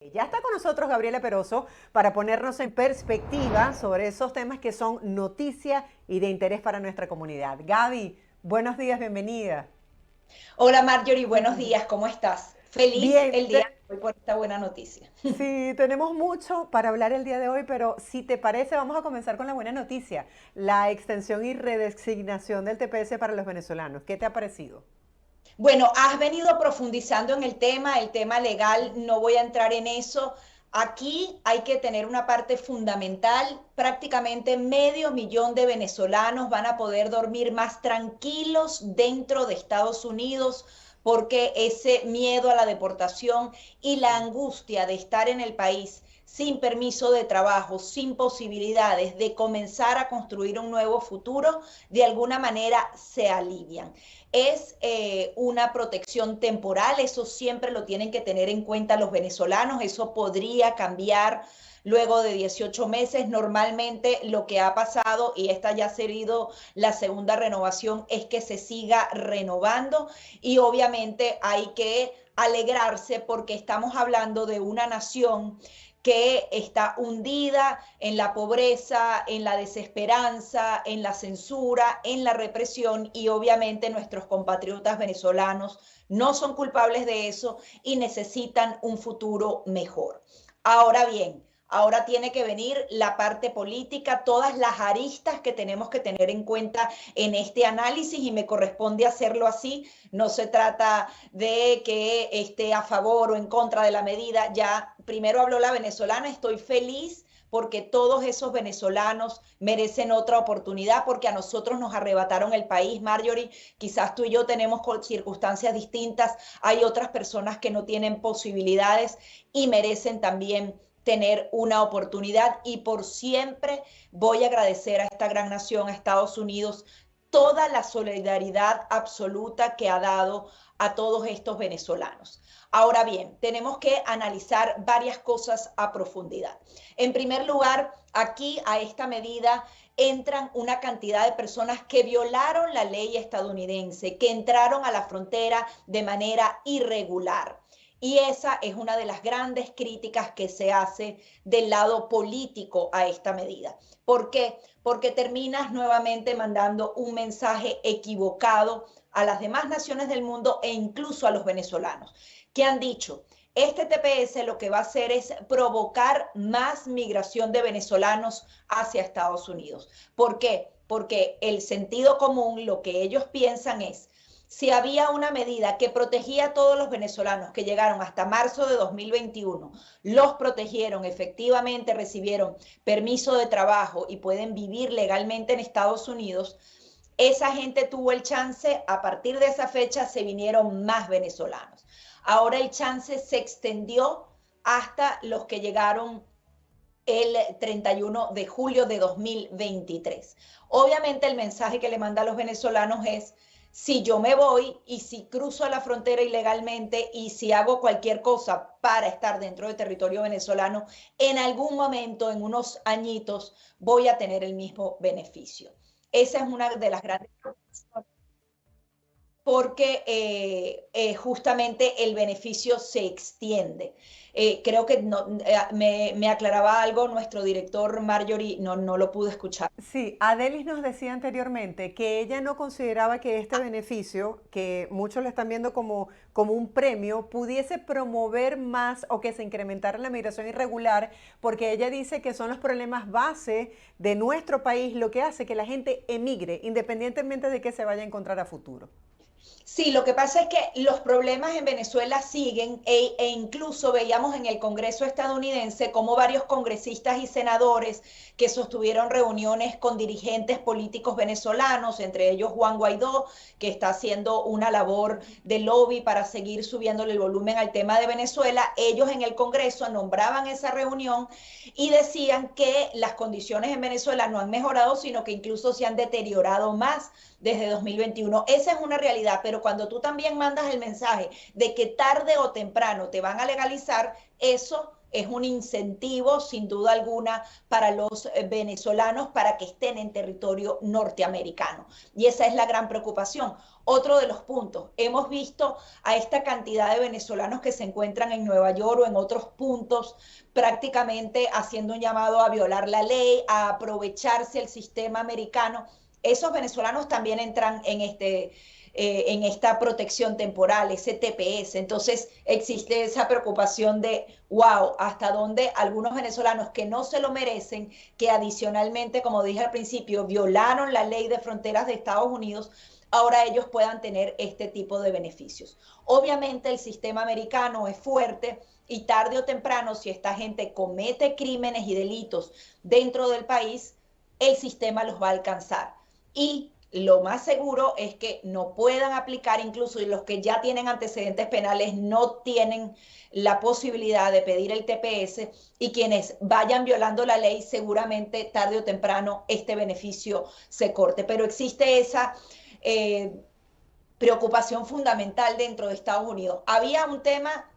Ya está con nosotros Gabriela Peroso para ponernos en perspectiva sobre esos temas que son noticia y de interés para nuestra comunidad. Gaby, buenos días, bienvenida. Hola Marjorie, buenos días, ¿cómo estás? Feliz Bien, el día de hoy por esta buena noticia. sí, tenemos mucho para hablar el día de hoy, pero si te parece, vamos a comenzar con la buena noticia, la extensión y redesignación del TPS para los venezolanos. ¿Qué te ha parecido? Bueno, has venido profundizando en el tema legal, no voy a entrar en eso. Aquí hay que tener una parte fundamental, prácticamente medio millón de venezolanos van a poder dormir más tranquilos dentro de Estados Unidos porque ese miedo a la deportación y la Sí. angustia de estar en el país sin permiso de trabajo, sin posibilidades de comenzar a construir un nuevo futuro, de alguna manera se alivian. Es una protección temporal, eso siempre lo tienen que tener en cuenta los venezolanos, eso podría cambiar luego de 18 meses. Normalmente lo que ha pasado, y esta ya ha sido la segunda renovación, es que se siga renovando y obviamente hay que alegrarse porque estamos hablando de una nación que está hundida en la pobreza, en la desesperanza, en la censura, en la represión y obviamente nuestros compatriotas venezolanos no son culpables de eso y necesitan un futuro mejor. Ahora bien, ahora tiene que venir la parte política, todas las aristas que tenemos que tener en cuenta en este análisis y me corresponde hacerlo así. No se trata de que esté a favor o en contra de la medida. Ya primero habló la venezolana, estoy feliz porque todos esos venezolanos merecen otra oportunidad, porque a nosotros nos arrebataron el país, Marjorie, quizás tú y yo tenemos circunstancias distintas, hay otras personas que no tienen posibilidades y merecen también tener una oportunidad y por siempre voy a agradecer a esta gran nación, a Estados Unidos, toda la solidaridad absoluta que ha dado a todos estos venezolanos. Ahora bien, tenemos que analizar varias cosas a profundidad. En primer lugar, aquí a esta medida entran una cantidad de personas que violaron la ley estadounidense, que entraron a la frontera de manera irregular. Y esa es una de las grandes críticas que se hace del lado político a esta medida. ¿Por qué? Porque terminas nuevamente mandando un mensaje equivocado a las demás naciones del mundo e incluso a los venezolanos, que han dicho, este TPS lo que va a hacer es provocar más migración de venezolanos hacia Estados Unidos. ¿Por qué? Porque el sentido común, lo que ellos piensan es, si había una medida que protegía a todos los venezolanos que llegaron hasta marzo de 2021, los protegieron, efectivamente recibieron permiso de trabajo y pueden vivir legalmente en Estados Unidos, esa gente tuvo el chance, a partir de esa fecha se vinieron más venezolanos. Ahora el chance se extendió hasta los que llegaron el 31 de julio de 2023. Obviamente el mensaje que le manda a los venezolanos es, si yo me voy y si cruzo la frontera ilegalmente y si hago cualquier cosa para estar dentro del territorio venezolano, en algún momento, en unos añitos, voy a tener el mismo beneficio. Esa es una de las grandes porque justamente el beneficio se extiende. Creo que no, me aclaraba algo nuestro director Marjorie, no lo pude escuchar. Sí, Adelis nos decía anteriormente que ella no consideraba que este beneficio, que muchos lo están viendo como un premio, pudiese promover más o que se incrementara la migración irregular, porque ella dice que son los problemas base de nuestro país lo que hace que la gente emigre, independientemente de que se vaya a encontrar a futuro. Sí, lo que pasa es que los problemas en Venezuela siguen incluso veíamos en el Congreso estadounidense como varios congresistas y senadores que sostuvieron reuniones con dirigentes políticos venezolanos, entre ellos Juan Guaidó, que está haciendo una labor de lobby para seguir subiéndole el volumen al tema de Venezuela. Ellos en el Congreso nombraban esa reunión y decían que las condiciones en Venezuela no han mejorado, sino que incluso se han deteriorado más desde 2021. Esa es una realidad, pero cuando tú también mandas el mensaje de que tarde o temprano te van a legalizar, eso es un incentivo sin duda alguna para los venezolanos para que estén en territorio norteamericano. Y esa es la gran preocupación. Otro de los puntos, hemos visto a esta cantidad de venezolanos que se encuentran en Nueva York o en otros puntos prácticamente haciendo un llamado a violar la ley, a aprovecharse el sistema americano. Esos venezolanos también entran en esta protección temporal, ese TPS. Entonces existe esa preocupación de, wow, hasta dónde algunos venezolanos que no se lo merecen, que adicionalmente, como dije al principio, violaron la ley de fronteras de Estados Unidos, ahora ellos puedan tener este tipo de beneficios. Obviamente el sistema americano es fuerte y tarde o temprano, si esta gente comete crímenes y delitos dentro del país, el sistema los va a alcanzar. Y lo más seguro es que no puedan aplicar, incluso los que ya tienen antecedentes penales no tienen la posibilidad de pedir el TPS, y quienes vayan violando la ley seguramente tarde o temprano este beneficio se corte. Pero existe esa preocupación fundamental dentro de Estados Unidos. Había un tema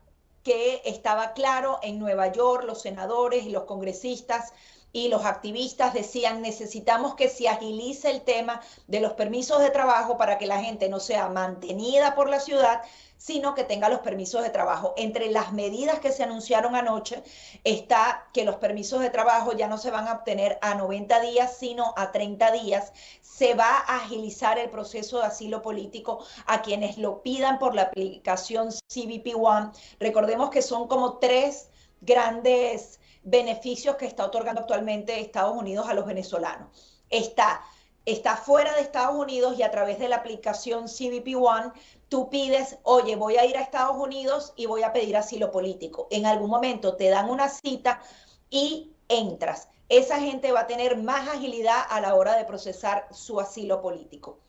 que estaba claro en Nueva York, los senadores y los congresistas y los activistas decían, necesitamos que se agilice el tema de los permisos de trabajo para que la gente no sea mantenida por la ciudad, sino que tenga los permisos de trabajo. Entre las medidas que se anunciaron anoche está que los permisos de trabajo ya no se van a obtener a 90 días, sino a 30 días. Se va a agilizar el proceso de asilo político a quienes lo pidan por la aplicación CBP One. Recordemos que son como 3 grandes beneficios que está otorgando actualmente Estados Unidos a los venezolanos. Está fuera de Estados Unidos y a través de la aplicación CBP One, tú pides, oye, voy a ir a Estados Unidos y voy a pedir asilo político. En algún momento te dan una cita y entras. Esa gente va a tener más agilidad a la hora de procesar su asilo político.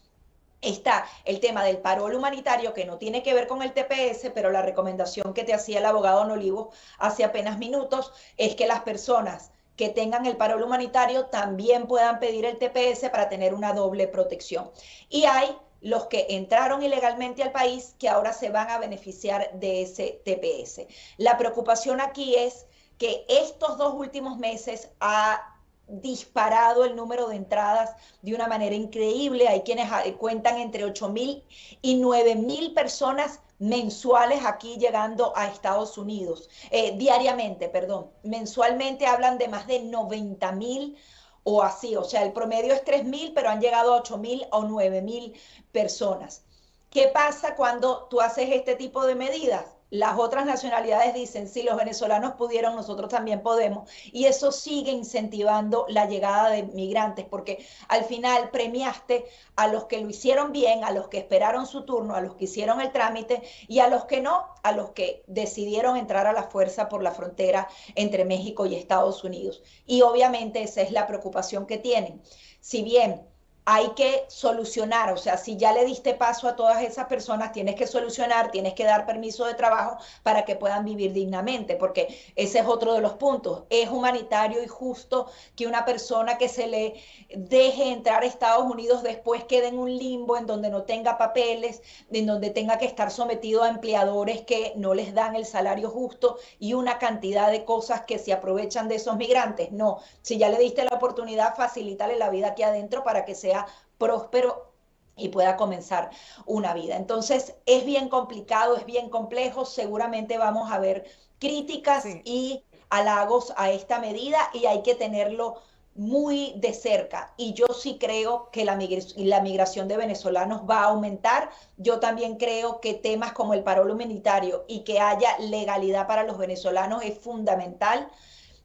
Está el tema del parol humanitario, que no tiene que ver con el TPS, pero la recomendación que te hacía el abogado Don Olivo hace apenas minutos es que las personas que tengan el parol humanitario también puedan pedir el TPS para tener una doble protección. Y hay los que entraron ilegalmente al país que ahora se van a beneficiar de ese TPS. La preocupación aquí es que estos 2 últimos meses ha disparado el número de entradas de una manera increíble. Hay quienes cuentan entre 8.000 y 9.000 personas mensuales aquí llegando a Estados Unidos, diariamente, perdón. Mensualmente hablan de más de 90.000 o así, o sea, el promedio es 3.000, pero han llegado a 8.000 o 9.000 personas. ¿Qué pasa cuando tú haces este tipo de medidas? Las otras nacionalidades dicen, si los venezolanos pudieron, nosotros también podemos. Y eso sigue incentivando la llegada de migrantes, porque al final premiaste a los que lo hicieron bien, a los que esperaron su turno, a los que hicieron el trámite, y a los que no, a los que decidieron entrar a la fuerza por la frontera entre México y Estados Unidos. Y obviamente esa es la preocupación que tienen. Si bien hay que solucionar, o sea, si ya le diste paso a todas esas personas, tienes que solucionar, tienes que dar permiso de trabajo para que puedan vivir dignamente, porque ese es otro de los puntos. Es humanitario y justo que una persona que se le deje entrar a Estados Unidos después quede en un limbo en donde no tenga papeles, en donde tenga que estar sometido a empleadores que no les dan el salario justo y una cantidad de cosas que se aprovechan de esos migrantes. No, si ya le diste la oportunidad, facilítale la vida aquí adentro para que sea próspero y pueda comenzar una vida. Entonces es bien complicado, es bien complejo, seguramente vamos a ver críticas Sí. y halagos a esta medida y hay que tenerlo muy de cerca. Y yo sí creo que la migración de venezolanos va a aumentar. Yo también creo que temas como el parol humanitario y que haya legalidad para los venezolanos es fundamental,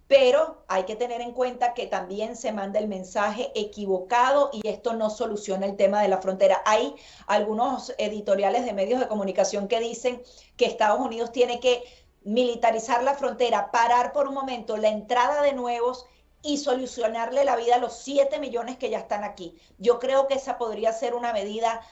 pero hay que tener en cuenta que también se manda el mensaje equivocado y esto no soluciona el tema de la frontera. Hay algunos editoriales de medios de comunicación que dicen que Estados Unidos tiene que militarizar la frontera, parar por un momento la entrada de nuevos y solucionarle la vida a los 7 millones que ya están aquí. Yo creo que esa podría ser una medida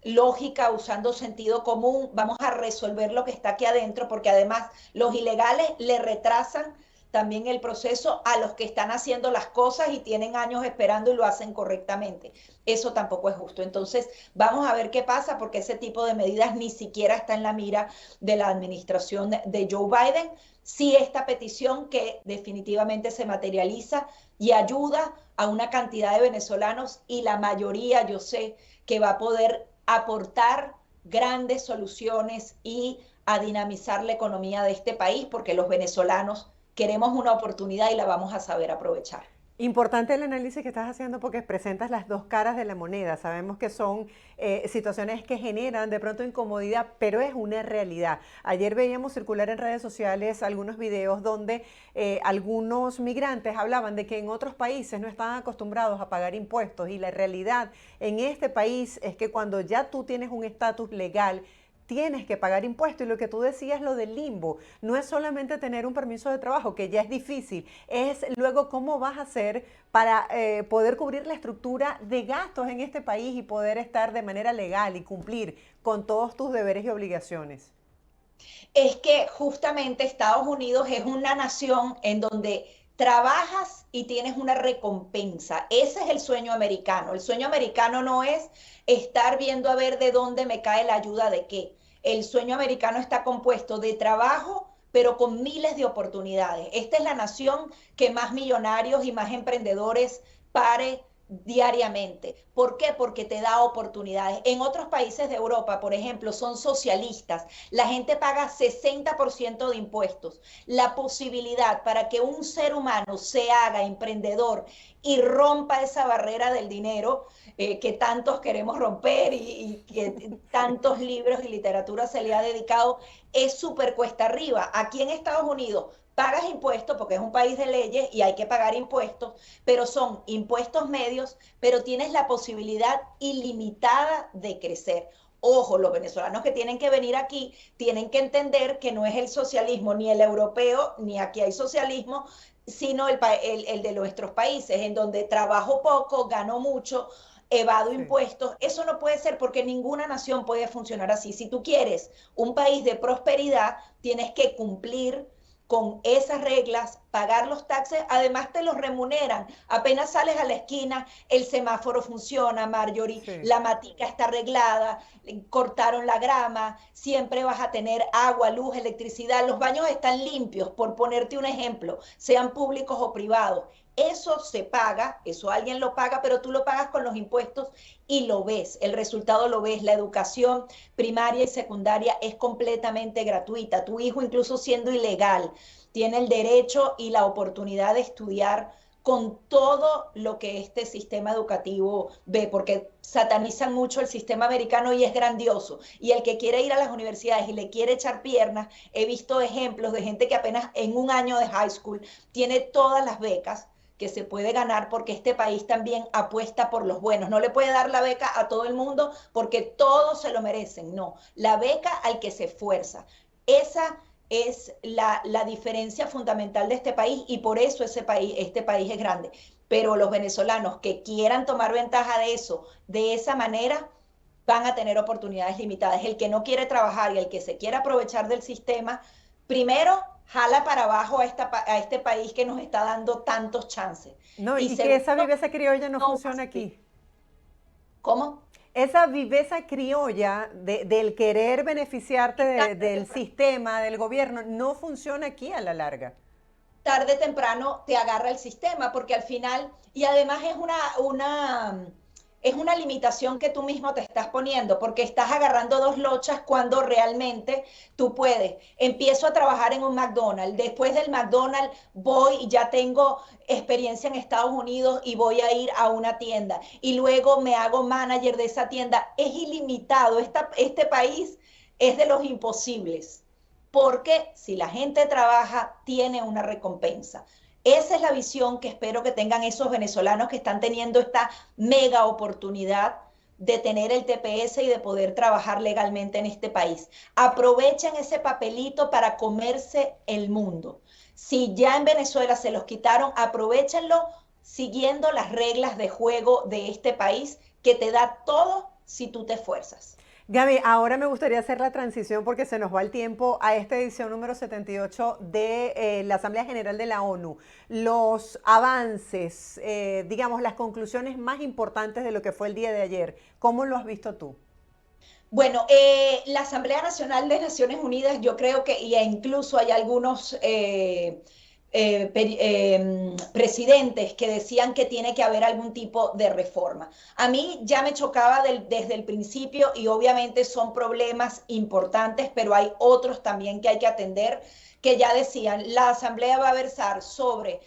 lógica, usando sentido común. Vamos a resolver lo que está aquí adentro, porque además los ilegales le retrasan también el proceso a los que están haciendo las cosas y tienen años esperando y lo hacen correctamente. Eso tampoco es justo. Entonces, vamos a ver qué pasa porque ese tipo de medidas ni siquiera está en la mira de la administración de Joe Biden. Sí, esta petición que definitivamente se materializa y ayuda a una cantidad de venezolanos y la mayoría, yo sé, que va a poder aportar grandes soluciones y a dinamizar la economía de este país porque los venezolanos queremos una oportunidad y la vamos a saber aprovechar. Importante el análisis que estás haciendo porque presentas las dos caras de la moneda. Sabemos que son situaciones que generan de pronto incomodidad, pero es una realidad. Ayer veíamos circular en redes sociales algunos videos donde algunos migrantes hablaban de que en otros países no estaban acostumbrados a pagar impuestos y la realidad en este país es que cuando ya tú tienes un estatus legal, tienes que pagar impuestos. Y lo que tú decías, lo del limbo, no es solamente tener un permiso de trabajo, que ya es difícil, es luego cómo vas a hacer para poder cubrir la estructura de gastos en este país y poder estar de manera legal y cumplir con todos tus deberes y obligaciones. Es que justamente Estados Unidos es una nación en donde trabajas y tienes una recompensa. Ese es el sueño americano. El sueño americano no es estar viendo a ver de dónde me cae la ayuda de qué. El sueño americano está compuesto de trabajo, pero con miles de oportunidades. Esta es la nación que más millonarios y más emprendedores pare diariamente. ¿Por qué? Porque te da oportunidades. En otros países de Europa, por ejemplo, son socialistas. La gente paga 60% de impuestos. La posibilidad para que un ser humano se haga emprendedor y rompa esa barrera del dinero que tantos queremos romper y que tantos libros y literatura se le ha dedicado, es súper cuesta arriba. Aquí en Estados Unidos pagas impuestos porque es un país de leyes y hay que pagar impuestos, pero son impuestos medios, pero tienes la posibilidad ilimitada de crecer. Ojo, los venezolanos que tienen que venir aquí tienen que entender que no es el socialismo ni el europeo, ni aquí hay socialismo, sino el de nuestros países, en donde trabajo poco, gano mucho, evado Sí. impuestos. Eso no puede ser porque ninguna nación puede funcionar así. Si tú quieres un país de prosperidad, tienes que cumplir con esas reglas, pagar los taxes, además te los remuneran. Apenas sales a la esquina, el semáforo funciona, Marjorie, Sí. la matica está arreglada, cortaron la grama, siempre vas a tener agua, luz, electricidad, los baños están limpios, por ponerte un ejemplo, sean públicos o privados. Eso se paga, eso alguien lo paga, pero tú lo pagas con los impuestos y lo ves, el resultado lo ves. La educación primaria y secundaria es completamente gratuita. Tu hijo, incluso siendo ilegal, tiene el derecho y la oportunidad de estudiar con todo lo que este sistema educativo ve, porque satanizan mucho el sistema americano y es grandioso. Y el que quiere ir a las universidades y le quiere echar piernas, he visto ejemplos de gente que apenas en un año de high school tiene todas las becas que se puede ganar porque este país también apuesta por los buenos. No le puede dar la beca a todo el mundo porque todos se lo merecen. No, la beca al que se esfuerza. Esa es la diferencia fundamental de este país y por eso este país es grande. Pero los venezolanos que quieran tomar ventaja de eso, de esa manera, van a tener oportunidades limitadas. El que no quiere trabajar y el que se quiere aprovechar del sistema, primero jala para abajo a este país que nos está dando tantos chances. No, Y y que esa segundo, viveza criolla no no, funciona aquí. ¿cómo? Esa viveza criolla del querer beneficiarte Tarde o del temprano, sistema, del gobierno, no funciona aquí a la larga. tarde o temprano te agarra el sistema, porque al final, y además es una limitación que tú mismo te estás poniendo, porque estás agarrando dos lochas cuando realmente tú puedes. Empiezo a trabajar en un McDonald's, después del McDonald's voy y ya tengo experiencia en Estados Unidos y voy a ir a una tienda y luego me hago manager de esa tienda. Es ilimitado, este país es de los imposibles, porque si la gente trabaja, tiene una recompensa. Esa es la visión que espero que tengan esos venezolanos que están teniendo esta mega oportunidad de tener el TPS y de poder trabajar legalmente en este país. Aprovechen ese papelito para comerse el mundo. Si ya en Venezuela se los quitaron, aprovechenlo siguiendo las reglas de juego de este país que te da todo si tú te esfuerzas. Gaby, ahora me gustaría hacer la transición porque se nos va el tiempo a esta edición número 78 de la Asamblea General de la ONU. Los avances, digamos, las conclusiones más importantes de lo que fue el día de ayer, ¿cómo lo has visto tú? Bueno, la Asamblea Nacional de Naciones Unidas, yo creo que, y incluso hay algunos presidentes que decían que tiene que haber algún tipo de reforma. A mí ya me chocaba desde el principio y obviamente son problemas importantes, pero hay otros también que hay que atender, que ya decían, la Asamblea va a versar sobre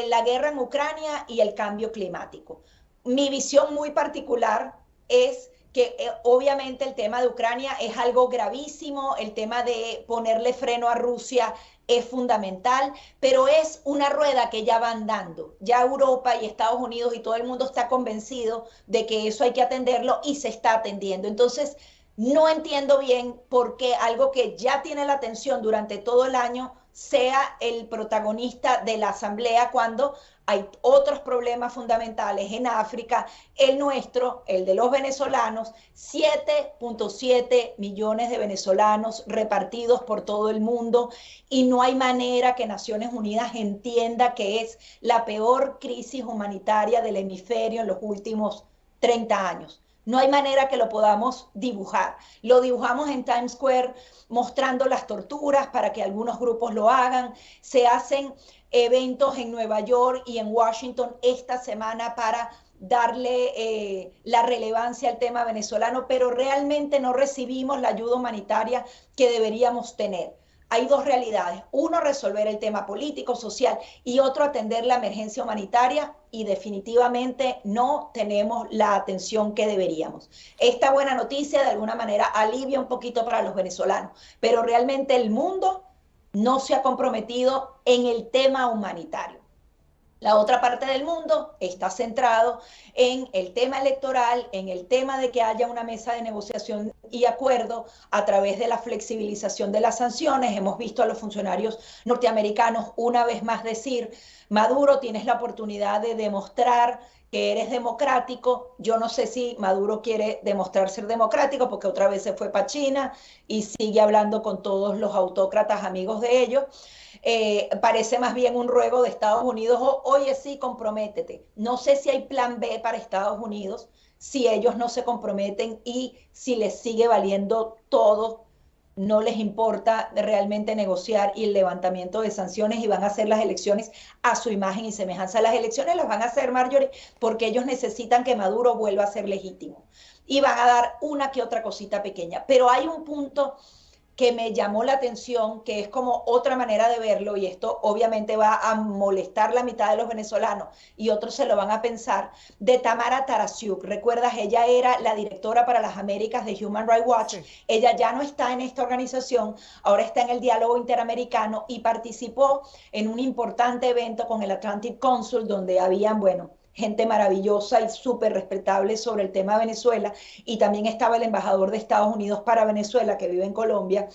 la guerra en Ucrania y el cambio climático. Mi visión muy particular es que obviamente el tema de Ucrania es algo gravísimo, el tema de ponerle freno a Rusia es fundamental, pero es una rueda que ya va andando. Ya Europa y Estados Unidos y todo el mundo está convencido de que eso hay que atenderlo y se está atendiendo. Entonces, no entiendo bien por qué algo que ya tiene la atención durante todo el año sea el protagonista de la asamblea cuando hay otros problemas fundamentales en África, el nuestro, el de los venezolanos, 7.7 millones de venezolanos repartidos por todo el mundo y no hay manera que Naciones Unidas entienda que es la peor crisis humanitaria del hemisferio en los últimos 30 años. No hay manera que lo podamos dibujar. Lo dibujamos en Times Square mostrando las torturas para que algunos grupos lo hagan. Se hacen eventos en Nueva York y en Washington esta semana para darle la relevancia al tema venezolano, pero realmente no recibimos la ayuda humanitaria que deberíamos tener. Hay dos realidades, uno resolver el tema político, social y otro atender la emergencia humanitaria y definitivamente no tenemos la atención que deberíamos. Esta buena noticia de alguna manera alivia un poquito para los venezolanos, pero realmente el mundo no se ha comprometido en el tema humanitario. La otra parte del mundo está centrado en el tema electoral, en el tema de que haya una mesa de negociación y acuerdo a través de la flexibilización de las sanciones. Hemos visto a los funcionarios norteamericanos una vez más decir, Maduro, tienes la oportunidad de demostrar que eres democrático. Yo no sé si Maduro quiere demostrar ser democrático porque otra vez se fue para China y sigue hablando con todos los autócratas amigos de ellos. Parece más bien un ruego de Estados Unidos, oye, sí, comprométete. No sé si hay plan B para Estados Unidos, si ellos no se comprometen y si les sigue valiendo todo, no les importa realmente negociar y el levantamiento de sanciones y van a hacer las elecciones a su imagen y semejanza. Las elecciones las van a hacer, Marjorie, porque ellos necesitan que Maduro vuelva a ser legítimo y van a dar una que otra cosita pequeña. Pero hay un punto que me llamó la atención, que es como otra manera de verlo, y esto obviamente va a molestar la mitad de los venezolanos y otros se lo van a pensar, de Tamara Tarasiuk. ¿Recuerdas? Ella era la directora para las Américas de Human Rights Watch. Sí. Ella ya no está en esta organización, ahora está en el diálogo interamericano y participó en un importante evento con el Atlantic Council donde habían, bueno, gente maravillosa y súper respetable sobre el tema de Venezuela, y también estaba el embajador de Estados Unidos para Venezuela, que vive en Colombia,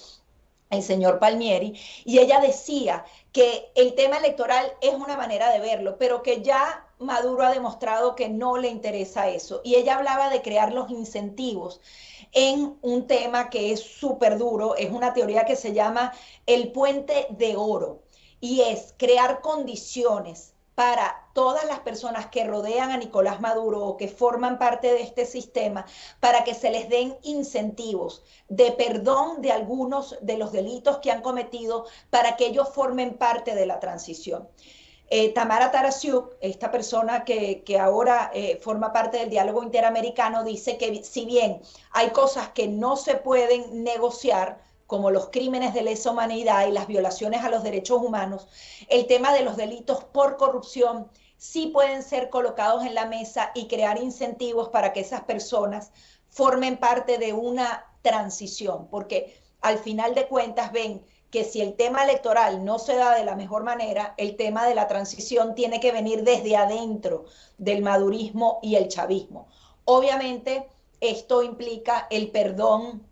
el señor Palmieri, y ella decía que el tema electoral es una manera de verlo, pero que ya Maduro ha demostrado que no le interesa eso, y ella hablaba de crear los incentivos en un tema que es súper duro, es una teoría que se llama el puente de oro, y es crear condiciones para todas las personas que rodean a Nicolás Maduro o que forman parte de este sistema, para que se les den incentivos de perdón de algunos de los delitos que han cometido, para que ellos formen parte de la transición. Tamara Tarasiuk, esta persona que ahora forma parte del diálogo interamericano, dice que si bien hay cosas que no se pueden negociar, como los crímenes de lesa humanidad y las violaciones a los derechos humanos, el tema de los delitos por corrupción sí pueden ser colocados en la mesa y crear incentivos para que esas personas formen parte de una transición, porque al final de cuentas ven que si el tema electoral no se da de la mejor manera, el tema de la transición tiene que venir desde adentro del madurismo y el chavismo. Obviamente, esto implica el perdón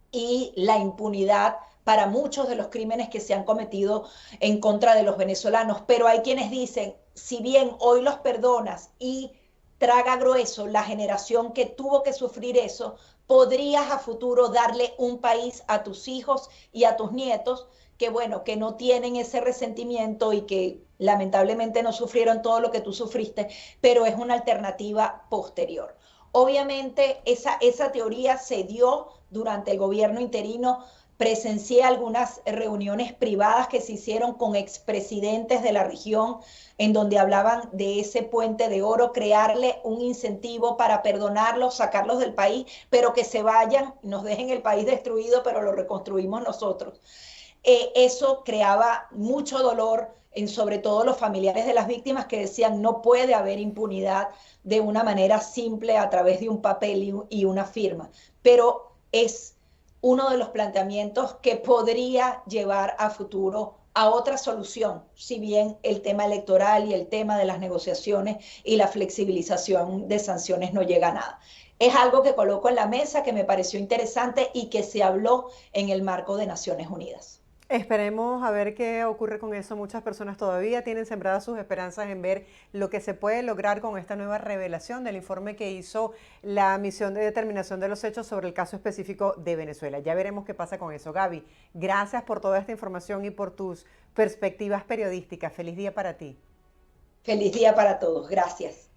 y la impunidad para muchos de los crímenes que se han cometido en contra de los venezolanos. Pero hay quienes dicen, si bien hoy los perdonas y traga grueso la generación que tuvo que sufrir eso, podrías a futuro darle un país a tus hijos y a tus nietos que, bueno, que no tienen ese resentimiento y que lamentablemente no sufrieron todo lo que tú sufriste, pero es una alternativa posterior. Obviamente esa teoría se dio durante el gobierno interino. Presencié algunas reuniones privadas que se hicieron con expresidentes de la región en donde hablaban de ese puente de oro, crearle un incentivo para perdonarlos, sacarlos del país, pero que se vayan, nos dejen el país destruido, pero lo reconstruimos nosotros. Eso creaba mucho dolor en sobre todo los familiares de las víctimas que decían no puede haber impunidad de una manera simple a través de un papel y una firma, pero es uno de los planteamientos que podría llevar a futuro a otra solución, si bien el tema electoral y el tema de las negociaciones y la flexibilización de sanciones no llega a nada. Es algo que coloco en la mesa, que me pareció interesante y que se habló en el marco de Naciones Unidas. Esperemos a ver qué ocurre con eso. Muchas personas todavía tienen sembradas sus esperanzas en ver lo que se puede lograr con esta nueva revelación del informe que hizo la misión de determinación de los hechos sobre el caso específico de Venezuela. Ya veremos qué pasa con eso. Gaby, gracias por toda esta información y por tus perspectivas periodísticas. Feliz día para ti. Feliz día para todos. Gracias.